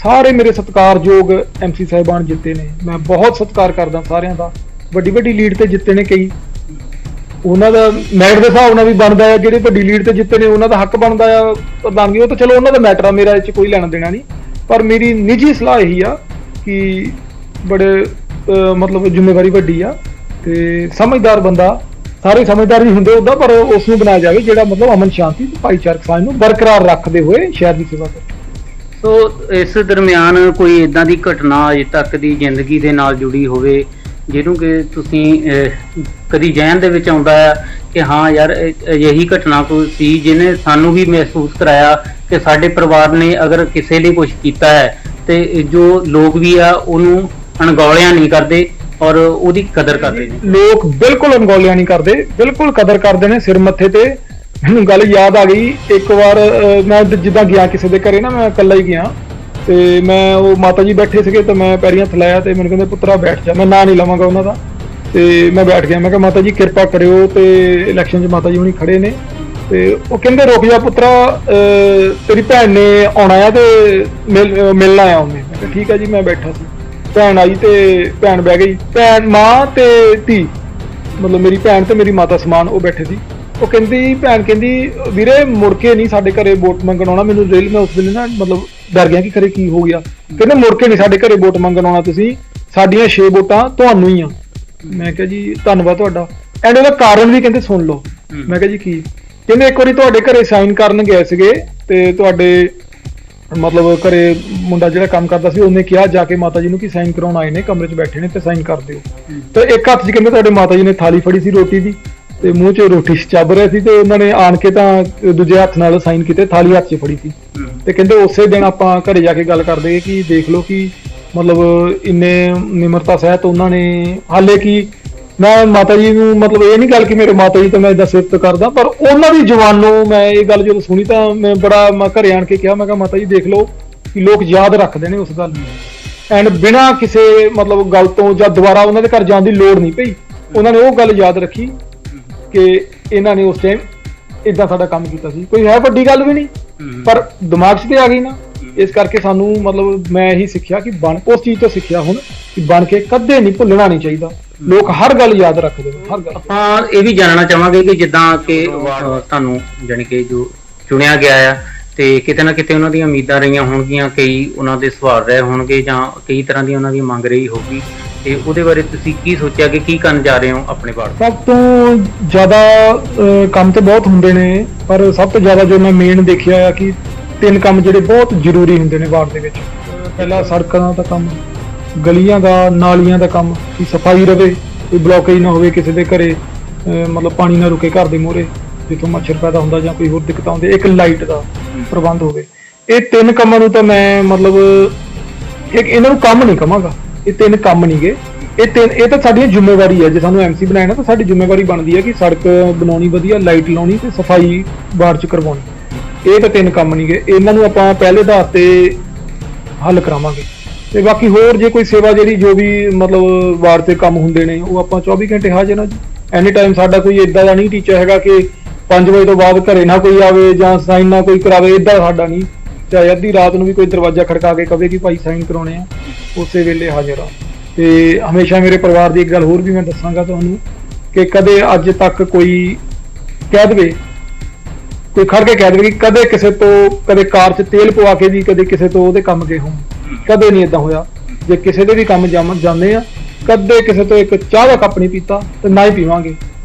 ਸਾਰੇ ਮੇਰੇ ਸਤਿਕਾਰਯੋਗ MC ਸਾਹਿਬਾਨ ਜਿੱਤੇ ਨੇ, ਮੈਂ ਬਹੁਤ ਸਤਿਕਾਰ ਕਰਦਾ ਸਾਰਿਆਂ ਦਾ। ਵੱਡੀ ਲੀਡ ਤੇ ਜਿੱਤੇ ਨੇ ਕਈ, ਉਹਨਾਂ ਦਾ ਮੈਰਿਟ ਦੇ ਹਿਸਾਬ ਨਾਲ ਵੀ ਬਣਦਾ ਆ। ਜਿਹੜੇ ਵੱਡੀ ਲੀਡ ਤੇ ਜਿੱਤੇ ਨੇ ਉਹਨਾਂ ਦਾ ਹੱਕ ਬਣਦਾ ਆ ਪ੍ਰਧਾਨਗੀ, ਉਹ ਤਾਂ ਚਲੋ ਉਹਨਾਂ ਦਾ ਮੈਟਰ ਆ, ਮੇਰਾ ਇਹ 'ਚ ਕੋਈ ਲੈਣਾ ਦੇਣਾ ਨਹੀਂ। ਪਰ ਮੇਰੀ ਨਿੱਜੀ ਸਲਾਹ ਇਹੀ ਆ ਕਿ ਬੜੇ ਮਤਲਬ ਜ਼ਿੰਮੇਵਾਰੀ ਵੱਡੀ ਆ ਤੇ ਸਮਝਦਾਰ ਬੰਦਾ, ਸਾਰੇ ਸਮਝਦਾਰ ਨਹੀਂ ਹੁੰਦੇ ਉਹਦਾ, ਪਰ ਉਸ ਨੂੰ ਬਣਾਇਆ ਜਾਵੇ ਜਿਹੜਾ ਮਤਲਬ ਅਮਨ ਸ਼ਾਂਤੀ ਤੇ ਭਾਈਚਾਰਕ ਸਾਂਝ ਨੂੰ ਬਰਕਰਾਰ ਰੱਖਦੇ ਹੋਏ ਸ਼ਹਿਰ ਦੀ ਸੇਵਾ ਕਰੇ। ਸੋ ਇਸ ਦਰਮਿਆਨ ਕੋਈ ਇਦਾਂ ਦੀ ਘਟਨਾ ਅਜੇ ਤੱਕ ਦੀ ਜ਼ਿੰਦਗੀ ਦੇ ਨਾਲ ਜੁੜੀ ਹੋਵੇ ਜਿਹਨੂੰ ਕਿ ਤੁਸੀਂ ਕਦੀ ਜ਼ਿਹਨ ਦੇ ਵਿੱਚ ਆਉਂਦਾ ਹੈ ਕਿ ਹਾਂ ਯਾਰ ਅਜਿਹੀ ਘਟਨਾ ਕੋਈ ਸੀ ਜਿਹਨੇ ਸਾਨੂੰ ਵੀ ਮਹਿਸੂਸ ਕਰਾਇਆ ਕਿ ਸਾਡੇ ਪਰਿਵਾਰ ਨੇ ਅਗਰ ਕਿਸੇ ਲਈ ਕੁਝ ਕੀਤਾ ਹੈ ਤੇ ਜੋ ਲੋਕ ਵੀ ਆ ਉਹਨੂੰ ਅਣਗੌਲਿਆ ਨਹੀਂ ਕਰਦੇ ਔਰ ਉਹਦੀ ਕਦਰ ਕਰਦੇ ਨੇ। ਲੋਕ ਬਿਲਕੁਲ ਅਣਗੌਲਿਆ ਨਹੀਂ ਕਰਦੇ, ਬਿਲਕੁਲ ਕਦਰ ਕਰਦੇ ਨੇ ਸਿਰ ਮੱਥੇ ਤੇ। ਮੈਨੂੰ ਗੱਲ ਯਾਦ ਆ ਗਈ, ਇੱਕ ਵਾਰ ਮੈਂ ਜਿੱਦਾਂ ਗਿਆ ਕਿਸੇ ਦੇ ਘਰੇ ਨਾ, ਮੈਂ ਇਕੱਲਾ ਹੀ ਗਿਆ ਤੇ ਮੈਂ ਉਹ ਮਾਤਾ ਜੀ ਬੈਠੇ ਸੀਗੇ ਤੇ ਮੈਂ ਪੈਰੀਂ ਹੱਥ ਲਾਇਆ ਤੇ ਮੈਨੂੰ ਕਹਿੰਦੇ ਪੁੱਤਰਾ ਬੈਠ ਜਾ। ਮੈਂ ਨਾਂ ਨਹੀਂ ਲਵਾਂਗਾ ਉਹਨਾਂ ਦਾ, ਤੇ ਮੈਂ ਬੈਠ ਗਿਆ। ਮੈਂ ਕਿਹਾ ਮਾਤਾ ਜੀ ਕਿਰਪਾ ਕਰਿਓ, ਤੇ ਇਲੈਕਸ਼ਨ 'ਚ ਮਾਤਾ ਜੀ ਹੁਣੀ ਖੜੇ ਨੇ ਤੇ ਉਹ ਕਹਿੰਦੇ ਰੁਕ ਜਾ ਪੁੱਤਰਾ, ਤੇਰੀ ਭੈਣ ਨੇ ਆਉਣਾ ਆ ਤੇ ਮਿਲਣਾ ਆ ਉਹਨੇ। ਮੈਂ ਕਿਹਾ ਠੀਕ ਆ ਜੀ। ਮੈਂ ਬੈਠਾ ਸੀ, ਭੈਣ ਆਈ ਤੇ ਭੈਣ ਬਹਿ ਗਈ, ਭੈਣ ਮਾਂ ਤੇ ਧੀ, ਮਤਲਬ ਮੇਰੀ ਭੈਣ ਤੇ ਮੇਰੀ ਮਾਤਾ ਸਮਾਨ ਉਹ ਬੈਠੇ ਸੀ। ਉਹ ਕਹਿੰਦੀ ਭੈਣ ਕਹਿੰਦੀ ਵੀਰੇ ਮੁੜ ਕੇ ਨਹੀਂ ਸਾਡੇ ਘਰੇ ਵੋਟ ਮੰਗਣ ਆਉਣਾ। ਮੈਨੂੰ ਰੇਲ ਮੈਂ ਉਸ ਵੇਲੇ ਨਾ ਮਤਲਬ ਡਰ ਗਿਆ ਕਿ ਖਰੇ ਕੀ ਹੋ ਗਿਆ। ਕਹਿੰਦੇ ਮੁੜ ਕੇ ਨਹੀਂ ਸਾਡੇ ਘਰੇ ਵੋਟ ਮੰਗਣ ਆਉਣਾ, ਤੁਸੀਂ ਸਾਡੀਆਂ 6 ਵੋਟਾਂ ਤੁਹਾਨੂੰ ਹੀ ਆ। ਮੈਂ ਕਿਹਾ ਜੀ ਧੰਨਵਾਦ ਤੁਹਾਡਾ। ਐਂਡ ਉਹਦਾ ਕਾਰਨ ਵੀ ਕਹਿੰਦੇ ਸੁਣ ਲਓ। ਮੈਂ ਕਿਹਾ ਜੀ ਕੀ? ਕਹਿੰਦੇ ਇੱਕ ਵਾਰੀ ਤੁਹਾਡੇ ਘਰੇ ਸਾਈਨ ਕਰਨ ਗਏ ਸੀਗੇ ਤੇ ਤੁਹਾਡੇ ਮਤਲਬ ਘਰੇ ਮੁੰਡਾ ਜਿਹੜਾ ਕੰਮ ਕਰਦਾ ਸੀ ਉਹਨੇ ਕਿਹਾ ਜਾ ਕੇ ਮਾਤਾ ਜੀ ਨੂੰ ਕਿ ਸਾਈਨ ਕਰਾਉਣ ਆਏ ਨੇ, ਕਮਰੇ 'ਚ ਬੈਠੇ ਨੇ ਤੇ ਸਾਈਨ ਕਰ ਦਿਓ। ਤੇ ਇੱਕ ਹੱਥ 'ਚ ਕਹਿੰਦੇ ਤੁਹਾਡੇ ਮਾਤਾ ਜੀ ਨੇ ਥਾਲੀ ਫੜੀ ਸੀ ਰੋਟੀ ਦੀ ਤੇ ਮੂੰਹ 'ਚ ਰੋਟੀ ਚੱਬ ਰਿਹਾ ਸੀ ਤੇ ਉਹਨਾਂ ਨੇ ਆਣ ਕੇ ਤਾਂ ਦੂਜੇ ਹੱਥ ਨਾਲ ਸਾਈਨ ਕੀਤੇ, ਥਾਲੀ ਹੱਥ 'ਚ ਫੜੀ ਸੀ। ਤੇ ਕਹਿੰਦੇ ਉਸੇ ਦਿਨ ਆਪਾਂ ਘਰੇ ਜਾ ਕੇ ਗੱਲ ਕਰਦੇ ਕਿ ਦੇਖ ਲਓ ਕਿ ਮਤਲਬ ਇੰਨੇ ਨਿਮਰਤਾ ਸਹਿਤ ਉਹਨਾਂ ਨੇ, ਹਾਲੇ ਕਿ ਮੈਂ ਮਾਤਾ ਜੀ ਨੂੰ ਮਤਲਬ ਇਹ ਨਹੀਂ ਗੱਲ ਕਿ ਮੇਰੇ ਮਾਤਾ ਜੀ ਤੋਂ ਮੈਂ ਇਹਦਾ ਸਿਫਤ ਕਰਦਾ, ਪਰ ਉਹਨਾਂ ਦੀ ਜ਼ੁਬਾਨੋਂ ਮੈਂ ਇਹ ਗੱਲ ਜਦੋਂ ਸੁਣੀ ਤਾਂ ਮੈਂ ਮੈਂ ਘਰੇ ਆਣ ਕੇ ਕਿਹਾ, ਮੈਂ ਕਿਹਾ ਮਾਤਾ ਜੀ ਦੇਖ ਲਓ ਕਿ ਲੋਕ ਯਾਦ ਰੱਖਦੇ ਨੇ ਉਸ ਗੱਲ ਨੂੰ, ਐਂਡ ਬਿਨਾਂ ਕਿਸੇ ਮਤਲਬ ਗੱਲ ਤੋਂ ਜਾਂ ਦੁਬਾਰਾ ਉਹਨਾਂ ਦੇ ਘਰ ਜਾਣ ਦੀ ਲੋੜ ਨਹੀਂ ਪਈ। ਉਹਨਾਂ ਨੇ ਉਹ ਗੱਲ ਯਾਦ ਰੱਖੀ ਕਿ ਇਹਨਾਂ ਨੇ ਉਸ ਟਾਈਮ ਇਦਾਂ ਸਾਡਾ ਕੰਮ ਕੀਤਾ ਸੀ। ਕੋਈ ਹੈ ਵੱਡੀ ਗੱਲ ਵੀ ਨਹੀਂ, ਪਰ ਦਿਮਾਗ 'ਚ ਤੇ ਆ ਗਈ ਨਾ। ਇਸ ਕਰਕੇ ਸਾਨੂੰ ਮਤਲਬ ਮੈਂ ਇਹੀ ਸਿੱਖਿਆ ਕਿ ਉਸ ਚੀਜ਼ ਤੋਂ ਸਿੱਖਿਆ ਹੁਣ ਕਿ ਬਣ ਕੇ ਕਦੇ ਨਹੀਂ ਭੁੱਲਣਾ ਨਹੀਂ ਚਾਹੀਦਾ। ਲੋਕ ਹਰ ਗੱਲ ਯਾਦ ਰੱਖਦੇ ਨੇ, ਹਰ ਗੱਲ। ਆਪਾਂ ਇਹ ਵੀ ਜਾਣਨਾ ਚਾਹਾਂਗੇ ਕਿ ਜਿੱਦਾਂ ਕਿ ਤੁਹਾਨੂੰ ਜਾਣੀ ਕਿ ਜੋ ਚੁਣਿਆ ਗਿਆ ਆ ਤੇ ਕਿਤੇ ਨਾ ਕਿਤੇ ਉਹਨਾਂ ਦੀਆਂ ਉਮੀਦਾਂ ਰਹੀਆਂ ਹੋਣਗੀਆਂ, ਕਈ ਉਹਨਾਂ ਦੇ ਸਵਾਲ ਰਹੇ ਹੋਣਗੇ ਜਾਂ ਕਈ ਤਰ੍ਹਾਂ ਦੀ ਉਹਨਾਂ ਦੀ ਮੰਗ ਰਹੀ ਹੋਊਗੀ, ਤੇ ਉਹਦੇ ਬਾਰੇ ਤੁਸੀਂ ਕੀ ਸੋਚਿਆ ਕਿ ਕੀ ਕਰਨ ਜਾ ਰਹੇ ਹੋ ਆਪਣੇ ਵਾਰਡ? ਸਭ ਤੋਂ ਜ਼ਿਆਦਾ ਕੰਮ ਤੇ ਬਹੁਤ ਹੁੰਦੇ ਨੇ, ਪਰ ਸਭ ਤੋਂ ਜ਼ਿਆਦਾ ਜੋ ਮੈਂ ਮੇਨ ਦੇਖਿਆ ਆ ਕਿ 3 ਕੰਮ ਜਿਹੜੇ ਬਹੁਤ ਜ਼ਰੂਰੀ ਹੁੰਦੇ ਨੇ ਵਾਰਡ ਦੇ ਵਿੱਚ। ਪਹਿਲਾ ਸੜਕਾਂ ਦਾ ਕੰਮ, ਗਲੀਆਂ ਦਾ, ਨਾਲੀਆਂ ਦਾ ਕੰਮ, ਕਿ ਸਫਾਈ ਰਵੇ, ਕੋਈ ਬਲੋਕੇਜ ਨਾ ਹੋਵੇ ਕਿਸੇ ਦੇ ਘਰੇ, ਮਤਲਬ ਪਾਣੀ ਨਾ ਰੁਕੇ ਘਰ ਦੇ ਮੂਹਰੇ ਜਿੱਥੋਂ ਮੱਛਰ ਪੈਦਾ ਹੁੰਦਾ ਜਾਂ ਕੋਈ ਹੋਰ ਦਿੱਕਤਾਂ ਆਉਂਦੀ। ਇੱਕ ਲਾਈਟ ਦਾ ਪ੍ਰਬੰਧ ਹੋਵੇ। ਇਹ 3 ਕੰਮਾਂ ਨੂੰ ਤਾਂ ਮੈਂ ਮਤਲਬ ਇਹਨਾਂ ਨੂੰ ਕੰਮ ਨਹੀਂ ਕਹਾਂਗਾ, ਇਹ 3 ਕੰਮ ਨਹੀਂਗੇ, ਇਹ ਤਾਂ ਸਾਡੀ ਜ਼ਿੰਮੇਵਾਰੀ ਹੈ। ਜੇ ਸਾਨੂੰ MC ਬਣਾਇਆ ਨਾ ਤਾਂ ਸਾਡੀ ਜ਼ਿੰਮੇਵਾਰੀ ਬਣਦੀ ਹੈ ਕਿ ਸੜਕ ਬਣਾਉਣੀ ਵਧੀਆ, ਲਾਈਟ ਲਾਉਣੀ ਤੇ ਸਫਾਈ ਵਾਰਡ 'ਚ ਕਰਵਾਉਣੀ। ਇਹ ਤਾਂ 3 ਕੰਮ ਨਹੀਂਗੇ, ਇਹਨਾਂ ਨੂੰ ਆਪਾਂ ਪਹਿਲੇ ਆਧਾਰ ਤੇ ਹੱਲ ਕਰਾਵਾਂਗੇ। ਤੇ ਬਾਕੀ ਹੋਰ ਜੇ ਕੋਈ ਸੇਵਾ ਜਿਹੜੀ ਜੋ ਵੀ ਮਤਲਬ ਵਾਰਡ ਤੇ ਕੰਮ ਹੁੰਦੇ ਨੇ ਉਹ ਆਪਾਂ 24 ਘੰਟੇ ਹਾਜ਼ਰ ਹਾਂ ਜੀ। ਐਨੀ ਟਾਈਮ ਸਾਡਾ ਕੋਈ ਇਦਾਂ ਦਾ ਨਹੀਂ ਟੀਚਰ ਹੈਗਾ ਕਿ 5 ਵਜੇ ਤੋਂ ਬਾਅਦ ਘਰੇ ਨਾ ਕੋਈ ਆਵੇ ਜਾਂ ਸਾਈਨ ਨਾ ਕੋਈ ਕਰਾਵੇ, ਇਦਾਂ ਸਾਡਾ ਨਹੀਂ। ਚਾਹੇ ਅੱਧੀ ਰਾਤ ਨੂੰ ਵੀ ਕੋਈ ਦਰਵਾਜ਼ਾ ਖੜਕਾ ਕੇ ਕਵੇ ਕਿ ਭਾਈ ਸਾਈਨ ਕਰਾਉਣੇ ਆ, ਉਸੇ ਵੇਲੇ ਹਾਜ਼ਰ ਆ। ਤੇ ਹਮੇਸ਼ਾ ਮੇਰੇ ਪਰਿਵਾਰ ਦੀ ਇੱਕ ਗੱਲ ਹੋਰ ਵੀ ਮੈਂ ਦੱਸਾਂਗਾ ਤੁਹਾਨੂੰ ਕਿ ਕਦੇ ਅੱਜ ਤੱਕ ਕੋਈ ਕਹਿ ਦੇਵੇ, ਕੋਈ ਖੜ ਕੇ ਕਹਿ ਦੇਵੇ ਕਿ ਕਦੇ ਕਿਸੇ ਤੋਂ ਕਦੇ ਕਾਰ 'ਚ ਤੇਲ ਪਵਾ ਕੇ ਵੀ ਕਦੇ ਕਿਸੇ ਤੋਂ ਉਹਦੇ ਕੰਮ ਗਏ ਹੋਣ, ਕਦੇ ਨਹੀਂ ਇਦਾਂ ਹੋਇਆ। ਜੇ ਕਿਸੇ ਦੇ ਵੀ ਕੰਮ ਜਾਂਦੇ ਆ, ਕਦੇ ਕਿਸੇ ਤੋਂ ਇੱਕ ਚਾਹ ਦਾ ਕੱਪ ਨਹੀਂ ਪੀਤਾ ਤੇ ਨਾ ਹੀ ਪੀਵਾਂਗੇ।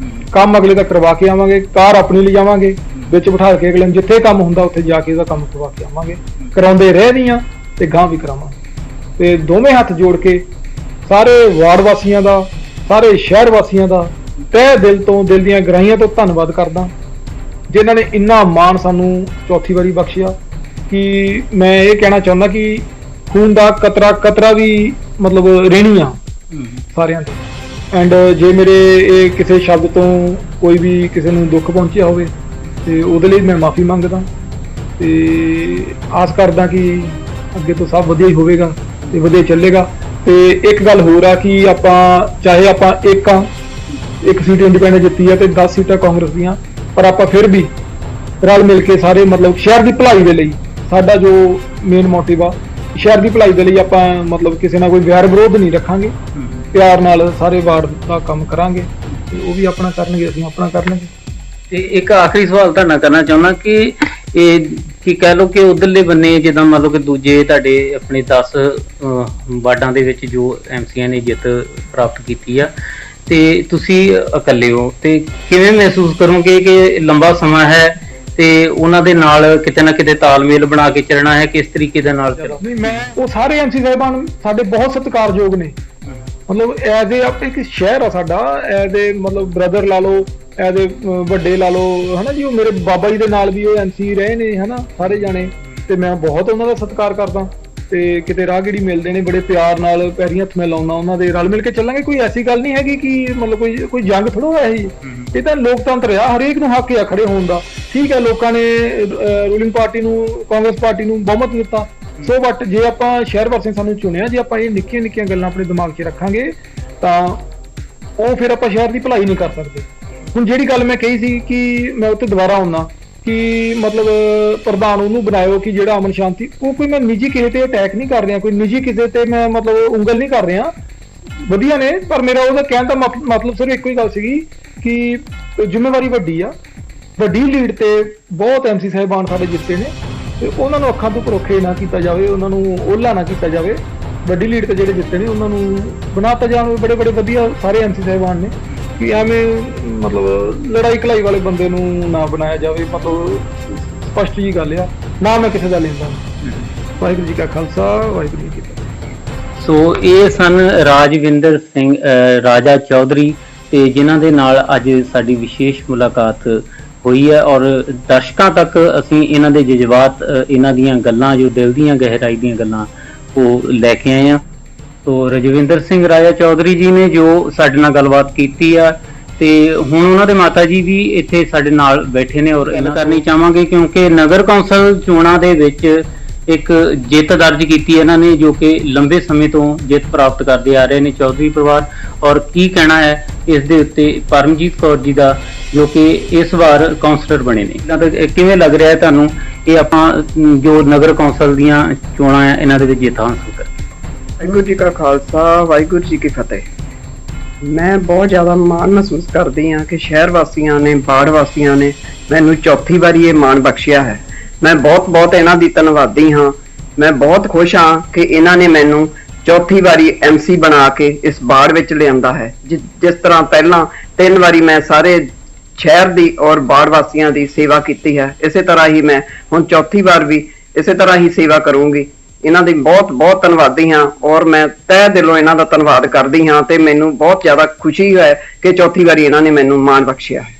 ਕੰਮ ਅਗਲੇ ਦਾ ਕਰਵਾ ਕੇ ਆਵਾਂਗੇ, ਕਾਰ ਆਪਣੀ ਲੈ ਜਾਵਾਂਗੇ, ਵਿੱਚ ਬਿਠਾ ਕੇ ਅਗਲੇ ਨੂੰ ਜਿੱਥੇ ਕੰਮ ਹੁੰਦਾ ਉੱਥੇ ਜਾ ਕੇ ਉਹਦਾ ਕੰਮ ਕਰਵਾ ਕੇ ਆਵਾਂਗੇ। ਕਰਾਉਂਦੇ ਰਹਿ ਦੀਆਂ ਤੇ ਗਾਂ ਵੀ ਕਰਾਵਾਂਗੇ। ਤੇ ਦੋਵੇਂ ਹੱਥ ਜੋੜ ਕੇ ਸਾਰੇ ਵਾਰਡ ਵਾਸੀਆਂ ਦਾ, ਸਾਰੇ ਸ਼ਹਿਰ ਵਾਸੀਆਂ ਦਾ ਤਹਿ ਦਿਲ ਤੋਂ, ਦਿਲ ਦੀਆਂ ਗਹਿਰਾਈਆਂ ਤੋਂ ਧੰਨਵਾਦ ਕਰਦਾ ਜਿਨ੍ਹਾਂ ਨੇ ਇੰਨਾ ਮਾਣ ਸਾਨੂੰ ਚੌਥੀ ਵਾਰੀ ਬਖਸ਼ਿਆ। ਕਿ ਮੈਂ ਇਹ ਕਹਿਣਾ ਚਾਹੁੰਦਾ ਕਿ ਖੂਨ ਦਾ ਕਤਰਾ ਵੀ ਮਤਲਬ ਰਹਿਣੀ ਆ ਸਾਰਿਆਂ ਤੇ। ਐਂਡ ਜੇ ਮੇਰੇ ਇਹ ਕਿਸੇ ਸ਼ਬਦ ਤੋਂ ਕੋਈ ਵੀ ਕਿਸੇ ਨੂੰ ਦੁੱਖ ਪਹੁੰਚਿਆ ਹੋਵੇ ਤੇ ਉਹਦੇ ਲਈ ਮੈਂ ਮਾਫੀ ਮੰਗਦਾ ਤੇ ਆਸ ਕਰਦਾ ਕਿ ਅੱਗੇ ਤੋਂ ਸਭ ਵਧੀਆ ਹੀ ਹੋਵੇਗਾ ਤੇ ਵਧੀਆ ਚੱਲੇਗਾ। ਤੇ ਇੱਕ ਗੱਲ ਹੋਰ ਆ ਕਿ ਚਾਹੇ ਆਪਾਂ ਇੱਕ ਸੀਟ ਇੰਡੀਪੈਂਡੈਂਟ ਜਿੱਤੀ ਆ ਤੇ 10 ਸੀਟਾਂ ਕਾਂਗਰਸ ਦੀਆਂ, ਪਰ ਆਪਾਂ ਫਿਰ ਵੀ ਰਲ ਮਿਲ ਕੇ ਸਾਰੇ ਮਤਲਬ ਸ਼ਹਿਰ ਦੀ ਭਲਾਈ ਦੇ ਲਈ ਸਾਡਾ ਜੋ ਮੇਨ ਮੋਟਿਵ ਆ, ਸ਼ਹਿਰ ਦੀ ਭਲਾਈ ਦੇ ਲਈ ਆਪਾਂ ਮਤਲਬ ਕਿਸੇ ਨਾਲ ਕੋਈ ਵੈਰ ਵਿਰੋਧ ਨਹੀਂ ਰੱਖਾਂਗੇ। ਪਿਆਰ ਨਾਲ ਸਾਰੇ ਵਾਰਡ ਦਾ ਕੰਮ ਕਰਾਂਗੇ ਤੇ ਉਹ ਵੀ ਆਪਣਾ ਕਰਨਗੇ, ਅਸੀਂ ਆਪਣਾ ਕਰਨਗੇ। ਤੇ ਇੱਕ ਆਖਰੀ ਸਵਾਲ ਤੁਹਾਡਾ ਕਰਨਾ ਚਾਹੁੰਦਾ ਕਿ ਇਹ ਕੀ ਕਹਿ ਲਓ ਕਿ ਉਧਰਲੇ ਬੰਨੇ ਜਿੱਦਾਂ ਮੰਨ ਲਓ ਕਿ ਦੂਜੇ ਤੁਹਾਡੇ ਆਪਣੇ 10 ਵਾਰਡਾਂ ਦੇ ਵਿੱਚ ਜੋ ਐਮਸੀਆਂ ਨੇ ਜਿੱਤ ਪ੍ਰਾਪਤ ਕੀਤੀ ਆ ਤੇ ਤੁਸੀਂ ਇਕੱਲੇ ਹੋ, ਤੇ ਕਿਵੇਂ ਮਹਿਸੂਸ ਕਰੋਗੇ ਕਿ ਲੰਬਾ ਸਮਾਂ ਹੈ ਤੇ ਉਹਨਾਂ ਦੇ ਨਾਲ ਕਿਤੇ ਨਾ ਕਿਤੇ ਤਾਲਮੇਲ ਬਣਾ ਕੇ ਚੱਲਣਾ ਹੈ? ਕਿਸ ਤਰੀਕੇ ਦੇ ਨਾਲ ਨਹੀਂ, ਮੈਂ ਉਹ ਸਾਰੇ ਐਮਸੀ ਸਾਹਿਬਾਨ ਸਾਡੇ ਬਹੁਤ ਸਤਿਕਾਰਯੋਗ ਨੇ। ਮਤਲਬ ਐਜ਼ ਏ ਇੱਕ ਸ਼ਹਿਰ ਆ ਸਾਡਾ, ਐਜ਼ ਏ ਮਤਲਬ ਬ੍ਰਦਰ ਲਾ ਲਓ, ਐਜ਼ ਏ ਵੱਡੇ ਲਾ ਲਓ, ਹਨਾ ਜੀ। ਉਹ ਮੇਰੇ ਬਾਬਾ ਜੀ ਦੇ ਨਾਲ ਵੀ ਉਹ ਐਮਸੀ ਰਹੇ ਨੇ, ਹਨਾ, ਸਾਰੇ ਜਾਣੇ। ਤੇ ਮੈਂ ਬਹੁਤ ਉਹਨਾਂ ਦਾ ਸਤਿਕਾਰ ਕਰਦਾ ਤੇ ਕਿਤੇ ਰਾਹਗੀਰੀ ਮਿਲਦੇ ਨੇ ਬੜੇ ਪਿਆਰ ਨਾਲ ਪੈਰੀਂ ਹੱਥ ਮੈਂ ਲਾਉਣਾ ਉਹਨਾਂ ਦੇ, ਰਲ ਮਿਲ ਕੇ ਚੱਲਾਂਗੇ। ਕੋਈ ਐਸੀ ਗੱਲ ਨਹੀਂ ਹੈਗੀ ਕਿ ਮਤਲਬ ਕੋਈ ਜੰਗ ਥੋੜ੍ਹਾ ਹੋਇਆ ਸੀ। ਇਹ ਤਾਂ ਲੋਕਤੰਤਰ ਆ, ਹਰੇਕ ਨੂੰ ਹੱਕ ਆ ਖੜੇ ਹੋਣ ਦਾ। ਠੀਕ ਹੈ, ਲੋਕਾਂ ਨੇ ਰੂਲਿੰਗ ਪਾਰਟੀ ਨੂੰ, ਕਾਂਗਰਸ ਪਾਰਟੀ ਨੂੰ ਬਹੁਮਤ ਦਿੱਤਾ। ਸੋ ਬਟ ਜੇ ਆਪਾਂ ਸ਼ਹਿਰ ਵਾਸੀਆਂ ਸਾਨੂੰ ਚੁਣਿਆ, ਜੇ ਆਪਾਂ ਇਹ ਨਿੱਕੀਆਂ ਗੱਲਾਂ ਆਪਣੇ ਦਿਮਾਗ 'ਚ ਰੱਖਾਂਗੇ ਤਾਂ ਉਹ ਫਿਰ ਆਪਾਂ ਸ਼ਹਿਰ ਦੀ ਭਲਾਈ ਨਹੀਂ ਕਰ ਸਕਦੇ। ਹੁਣ ਜਿਹੜੀ ਗੱਲ ਮੈਂ ਕਹੀ ਸੀ ਕਿ ਮੈਂ ਉੱਤੇ ਦੁਬਾਰਾ ਆਉਣਾ ਕਿ ਮਤਲਬ ਪ੍ਰਧਾਨ ਉਹਨੂੰ ਬਣਾਇਓ ਕਿ ਜਿਹੜਾ ਅਮਨ ਸ਼ਾਂਤੀ, ਉਹ ਕੋਈ ਮੈਂ ਨਿੱਜੀ ਕਿਸੇ ਤੇ ਅਟੈਕ ਨਹੀਂ ਕਰ ਰਿਹਾ, ਕੋਈ ਨਿੱਜੀ ਕਿਸੇ ਤੇ ਮੈਂ ਮਤਲਬ ਉਂਗਲ ਨਹੀਂ ਕਰ ਰਿਹਾ। ਵਧੀਆ ਨੇ, ਪਰ ਮੇਰਾ ਉਹਦਾ ਕਹਿਣ ਦਾ ਮਤਲਬ ਸਿਰਫ ਇੱਕੋ ਹੀ ਗੱਲ ਸੀਗੀ ਕਿ ਜ਼ਿੰਮੇਵਾਰੀ ਵੱਡੀ ਆ, ਵੱਡੀ ਲੀਡ ਤੇ ਬਹੁਤ ਐਮਸੀ ਸਾਹਿਬਾਨ ਸਾਡੇ ਜਿੱਤੇ ਨੇ ਤੇ ਉਹਨਾਂ ਨੂੰ ਅੱਖਾਂ ਤੋਂ ਭਰੋਖੇ ਨਾ ਕੀਤਾ ਜਾਵੇ, ਉਹਨਾਂ ਨੂੰ ਓਹਲਾ ਨਾ ਕੀਤਾ ਜਾਵੇ। ਵੱਡੀ ਲੀਡ ਤੇ ਜਿਹੜੇ ਜਿੱਤੇ ਨੇ ਉਹਨਾਂ ਨੂੰ ਬਣਾਤਾ ਜਾਣ। ਬੜੇ ਵਧੀਆ ਸਾਰੇ ਐਮਸੀ ਸਾਹਿਬਾਨ ਨੇ ਕਿ ਐਵੇਂ ਮਤਲਬ ਲੜਾਈ ਕਲਾਈ ਵਾਲੇ ਬੰਦੇ ਨੂੰ ਨਾ ਬਣਾਇਆ ਜਾਵੇ। ਮਤਲਬ ਸਪਸ਼ਟ ਜੀ ਗੱਲ ਆ, ਨਾ ਮੈਂ ਕਿਸੇ ਦਾ ਲੈਂਦਾ। ਵਾਹਿਗੁਰੂ ਜੀ ਕਾ ਖਾਲਸਾ, ਵਾਹਿਗੁਰੂ ਜੀ ਕੀ ਫਤਿਹ। ਸੋ ਇਹ ਸਨ ਰਾਜਵਿੰਦਰ ਸਿੰਘ ਰਾਜਾ ਚੌਧਰੀ ਤੇ ਜਿਨ੍ਹਾਂ ਦੇ ਨਾਲ ਅੱਜ ਸਾਡੀ ਵਿਸ਼ੇਸ਼ ਮੁਲਾਕਾਤ ਹੋਈ ਹੈ ਔਰ ਦਰਸ਼ਕਾਂ ਤੱਕ ਅਸੀਂ ਇਹਨਾਂ ਦੇ ਜਜ਼ਬਾਤ, ਇਹਨਾਂ ਦੀਆਂ ਗੱਲਾਂ, ਜੋ ਦਿਲ ਦੀਆਂ ਗਹਿਰਾਈ ਦੀਆਂ ਗੱਲਾਂ ਉਹ ਲੈ ਕੇ ਆਏ ਹਾਂ। ਤੋ ਰਜਵਿੰਦਰ ਸਿੰਘ ਰਾਜਾ ਚੌਧਰੀ ਜੀ ਨੇ ਜੋ ਸਾਡੇ ਨਾਲ ਗੱਲਬਾਤ ਕੀਤੀ ਆ ਤੇ ਹੁਣ ਉਹਨਾਂ ਦੇ ਮਾਤਾ ਜੀ ਵੀ ਇੱਥੇ ਸਾਡੇ ਨਾਲ ਬੈਠੇ ਨੇ ਔਰ ਇਹਨਾਂ ਕਰਨੀ ਚਾਹਾਂਗੇ ਕਿਉਂਕਿ ਨਗਰ ਕੌਂਸਲ ਚੋਣਾਂ ਦੇ ਵਿੱਚ ਇੱਕ ਜਿੱਤ ਦਰਜ ਕੀਤੀ ਇਹਨਾਂ ਨੇ, ਜੋ ਕਿ ਲੰਬੇ ਸਮੇਂ ਤੋਂ ਜਿੱਤ ਪ੍ਰਾਪਤ ਕਰਦੇ ਆ ਰਹੇ ਨੇ ਚੌਧਰੀ ਪਰਿਵਾਰ। ਔਰ ਕੀ ਕਹਿਣਾ ਹੈ ਇਸ ਦੇ ਉੱਤੇ ਪਰਮਜੀਤ ਕੌਰ ਜੀ ਦਾ, ਜੋ ਕਿ ਇਸ ਵਾਰ ਕਾਉਂਸਲਰ ਬਣੇ ਨੇ। ਇਹਨਾਂ ਦਾ ਕਿਵੇਂ ਲੱਗ ਰਿਹਾ ਹੈ ਤੁਹਾਨੂੰ ਇਹ ਆਪਾਂ ਜੋ ਨਗਰ ਕੌਂਸਲ ਦੀਆਂ ਚੋਣਾਂ ਆ ਇਹਨਾਂ ਦੇ ਵਿੱਚ ਜਿੱਤ ਹਾਸਲ ਕਰ? ਵਾਹਿਗੁਰੂ ਜੀ ਕਾ ਖਾਲਸਾ, ਵਾਹਿਗੁਰੂ ਜੀ ਕੀ ਫਤਿਹ। ਮੈਂ ਬਹੁਤ ਜ਼ਿਆਦਾ ਮਾਣ ਮਹਿਸੂਸ ਕਰਦੀ ਹਾਂ ਕਿ ਸ਼ਹਿਰ ਵਾਸੀਆਂ ਨੇ, ਬਾੜ ਵਾਸੀਆਂ ਨੇ ਮੈਨੂੰ ਚੌਥੀ ਵਾਰੀ ਇਹ ਮਾਣ ਬਖਸ਼ਿਆ ਹੈ। ਮੈਂ ਬਹੁਤ ਇਹਨਾਂ ਦੀ ਧੰਨਵਾਦੀ ਹਾਂ। ਮੈਂ ਬਹੁਤ ਖੁਸ਼ ਹਾਂ ਕਿ ਇਹਨਾਂ ਨੇ ਮੈਨੂੰ ਚੌਥੀ ਵਾਰੀ ਐਮਸੀ ਬਣਾ ਕੇ ਇਸ ਬਾੜ ਵਿੱਚ ਲਿਆਂਦਾ ਹੈ। ਜਿਸ ਤਰ੍ਹਾਂ ਪਹਿਲਾਂ 3 ਵਾਰੀ ਮੈਂ ਸਾਰੇ ਸ਼ਹਿਰ ਦੀ ਔਰ ਬਾੜ ਵਾਸੀਆਂ ਦੀ ਸੇਵਾ ਕੀਤੀ ਹੈ, ਇਸੇ ਤਰ੍ਹਾਂ ਹੀ ਮੈਂ ਹੁਣ ਚੌਥੀ ਵਾਰ ਵੀ ਇਸੇ ਤਰ੍ਹਾਂ ਹੀ ਸੇਵਾ ਕਰੂੰਗੀ। ਇਹਨਾਂ ਦੀ ਬਹੁਤ ਧੰਨਵਾਦੀ ਹਾਂ ਔਰ ਮੈਂ ਤਹਿ ਦਿਲੋਂ ਇਹਨਾਂ ਦਾ ਧੰਨਵਾਦ ਕਰਦੀ ਹਾਂ ਤੇ ਮੈਨੂੰ ਬਹੁਤ ਜ਼ਿਆਦਾ ਖੁਸ਼ੀ ਹੈ ਕਿ ਚੌਥੀ ਵਾਰੀ ਇਹਨਾਂ ਨੇ ਮੈਨੂੰ ਮਾਣ ਬਖਸ਼ਿਆ ਹੈ।